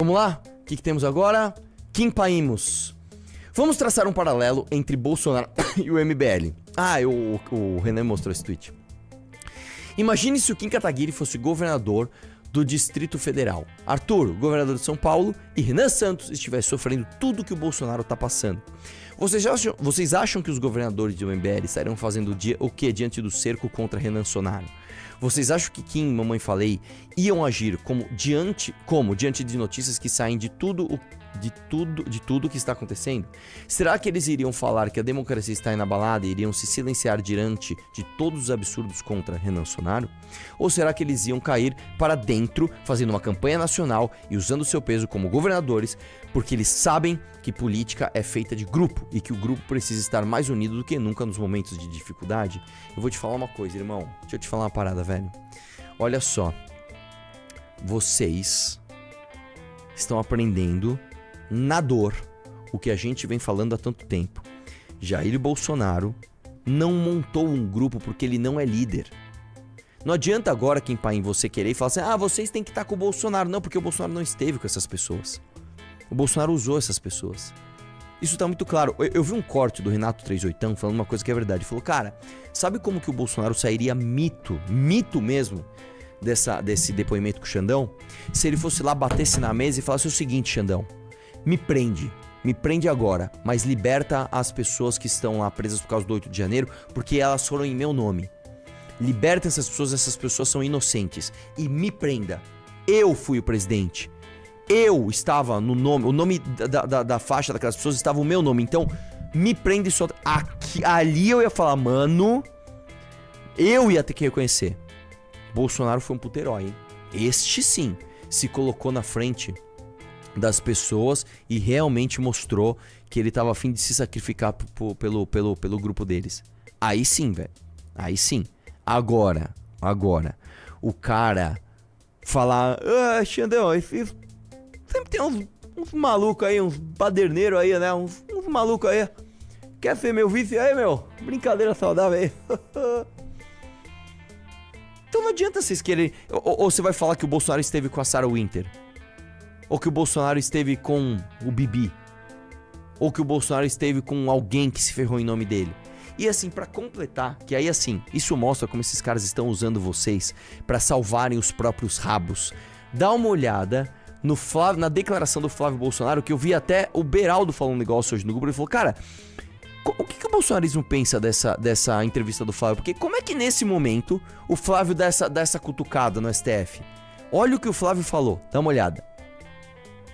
Vamos lá? O que temos agora? Kim Paimos. Vamos traçar um paralelo entre Bolsonaro e o MBL. O Renan mostrou esse tweet. Imagine se o Kim Kataguiri fosse governador do Distrito Federal. Arthur, governador de São Paulo, e Renan Santos estivessem sofrendo tudo que o Bolsonaro tá passando. Vocês acham que os governadores do MBL estariam fazendo o que diante do cerco contra Renan Sonaro? Vocês acham que Kim, Mamãe Falei, iam agir como diante de notícias que saem de tudo que está acontecendo? Será que eles iriam falar que a democracia está inabalada e iriam se silenciar diante de todos os absurdos contra Renan Sonaro? Ou será que eles iam cair para dentro, fazendo uma campanha nacional e usando seu peso como governadores, porque eles sabem que política é feita de grupo e que o grupo precisa estar mais unido do que nunca nos momentos de dificuldade? Eu vou te falar uma coisa, irmão. Deixa eu te falar uma parada, velho. Olha só. Vocês estão aprendendo na dor o que a gente vem falando há tanto tempo. Jair Bolsonaro não montou um grupo porque ele não é líder. Não adianta agora, Kim Paim, você querer e falar assim: vocês têm que estar com o Bolsonaro. Não, porque o Bolsonaro não esteve com essas pessoas. O Bolsonaro usou essas pessoas. Isso tá muito claro. Eu vi um corte do Renato 38 falando uma coisa que é verdade. Ele falou: cara, sabe como que o Bolsonaro sairia mito mesmo, desse depoimento com o Xandão? Se ele fosse lá, batesse na mesa e falasse o seguinte: Xandão, me prende agora, mas liberta as pessoas que estão lá presas por causa do 8 de janeiro, porque elas foram em meu nome. Liberta essas pessoas são inocentes. E me prenda. Eu fui o presidente. Eu estava no nome, o nome da faixa daquelas pessoas estava o meu nome. Então, me prenda e solta. Ali eu ia falar, mano, eu ia ter que reconhecer. Bolsonaro foi um puto herói, hein? Este sim se colocou na frente das pessoas e realmente mostrou que ele tava a fim de se sacrificar pelo grupo deles. Aí sim, velho. Aí sim. Agora, o cara falar: Xandão, sempre tem uns malucos aí, uns baderneiros aí, né? Uns malucos aí. Quer ser meu vice aí, meu? Brincadeira saudável aí. Então não adianta vocês quererem. Ou você vai falar que o Bolsonaro esteve com a Sarah Winter. Ou que o Bolsonaro esteve com o Bibi. Ou que o Bolsonaro esteve com alguém que se ferrou em nome dele. E assim, pra completar, que aí assim, isso mostra como esses caras estão usando vocês pra salvarem os próprios rabos. Dá uma olhada na declaração do Flávio Bolsonaro, que eu vi até o Beraldo falando um negócio hoje no grupo. Ele falou: cara, o que o bolsonarismo pensa dessa entrevista do Flávio? Porque como é que nesse momento o Flávio dá essa cutucada no STF? Olha o que o Flávio falou, dá uma olhada.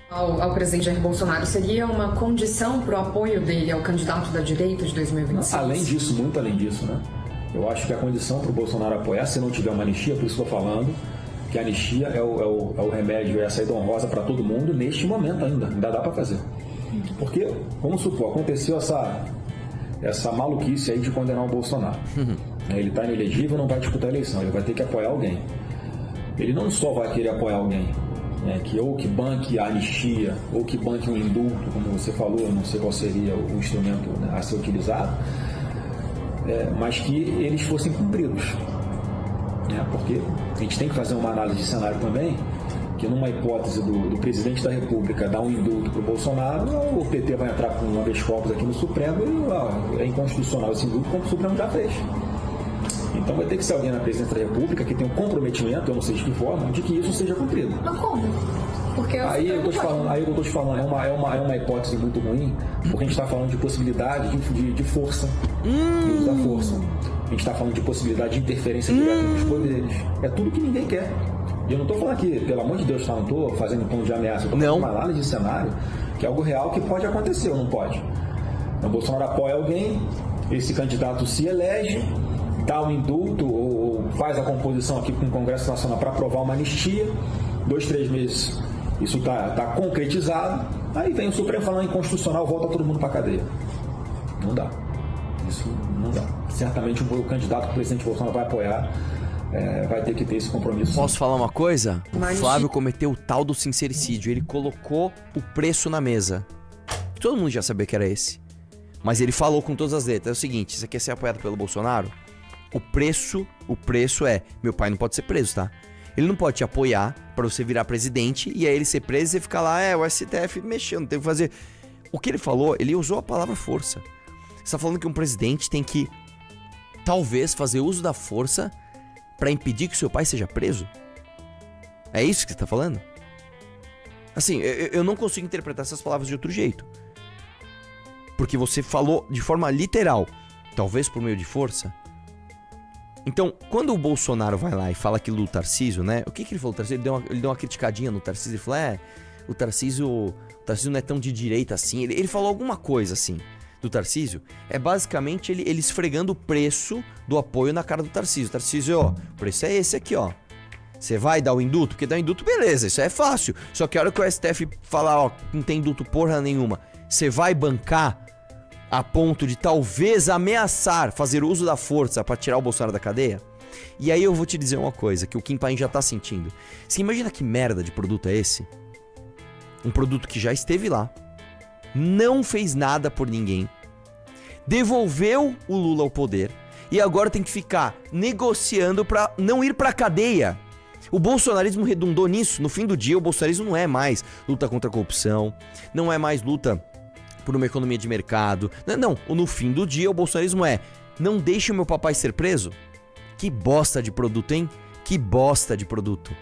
Ao presidente Jair Bolsonaro, seria uma condição para o apoio dele ao candidato da direita de 2026? Além disso, muito além disso, né? Eu acho que a condição para o Bolsonaro apoiar, se não tiver uma anistia, por isso estou falando, que a anistia é o remédio, é a saída honrosa para todo mundo neste momento ainda dá para fazer. Porque, vamos supor, aconteceu essa maluquice aí de condenar o Bolsonaro. Ele está inelegível, não vai disputar a eleição, ele vai ter que apoiar alguém. Ele não só vai querer apoiar alguém, que banque a anistia, ou que banque um indulto, como você falou, não sei qual seria o instrumento, né, a ser utilizado, mas que eles fossem cumpridos. Porque a gente tem que fazer uma análise de cenário também, que numa hipótese do presidente da República dar um indulto para o Bolsonaro, o PT vai entrar com um habeas corpus aqui no Supremo e é inconstitucional esse indulto, como o Supremo já fez. Então vai ter que ser alguém na presidência da República que tenha um comprometimento, eu não sei de que forma, de que isso seja cumprido. Mas como? Porque aí eu estou te falando, é uma hipótese muito ruim, porque a gente está falando de possibilidade de força, de usar força. A gente está falando de possibilidade de interferência direta nos poderes. É tudo que ninguém quer. E eu não estou falando aqui, pelo amor de Deus, não estou fazendo tom de ameaça, eu estou fazendo uma análise de cenário, que é algo real que pode acontecer ou não pode. Então, o Bolsonaro apoia alguém, esse candidato se elege, dá um indulto ou faz a composição aqui com o Congresso Nacional para aprovar uma anistia, 2, 3 meses isso está concretizado, aí vem o Supremo falando inconstitucional, volta todo mundo para a cadeia. Não dá. Isso não dá. Certamente o candidato que o presidente Bolsonaro vai apoiar vai ter que ter esse compromisso. Posso falar uma coisa? O Flávio cometeu o tal do sincericídio. Ele colocou o preço na mesa. Todo mundo já sabia que era esse. Mas ele falou com todas as letras. É o seguinte, você quer ser apoiado pelo Bolsonaro? O preço é... Meu pai não pode ser preso, tá? Ele não pode te apoiar pra você virar presidente e aí ele ser preso e você ficar lá, o STF mexendo, tem que fazer... O que ele falou, ele usou a palavra força. Você tá falando que um presidente tem que, talvez, fazer uso da força pra impedir que seu pai seja preso? É isso que você tá falando? Assim, eu não consigo interpretar essas palavras de outro jeito. Porque você falou de forma literal, talvez por meio de força. Então, quando o Bolsonaro vai lá e fala aquilo do Tarcísio, né? O que ele falou do Tarcísio? Ele deu uma criticadinha no Tarcísio e falou, o Tarcísio não é tão de direita assim. Ele falou alguma coisa assim do Tarcísio. É basicamente ele esfregando o preço do apoio na cara do Tarcísio. Tarcísio, ó, o preço é esse aqui, ó. Você vai dar o induto? Porque dar o induto, beleza, isso é fácil. Só que a hora que o STF falar, ó, não tem induto porra nenhuma, você vai bancar a ponto de talvez ameaçar fazer uso da força pra tirar o Bolsonaro da cadeia? E aí eu vou te dizer uma coisa que o Kim Paim já tá sentindo. Você imagina que merda de produto é esse? Um produto que já esteve lá, não fez nada por ninguém, devolveu o Lula ao poder e agora tem que ficar negociando pra não ir pra cadeia. O bolsonarismo redundou nisso. No fim do dia, o bolsonarismo não é mais luta contra a corrupção, não é mais luta por uma economia de mercado. Não, no fim do dia, o bolsonarismo é: não deixe o meu papai ser preso. Que bosta de produto, hein? Que bosta de produto.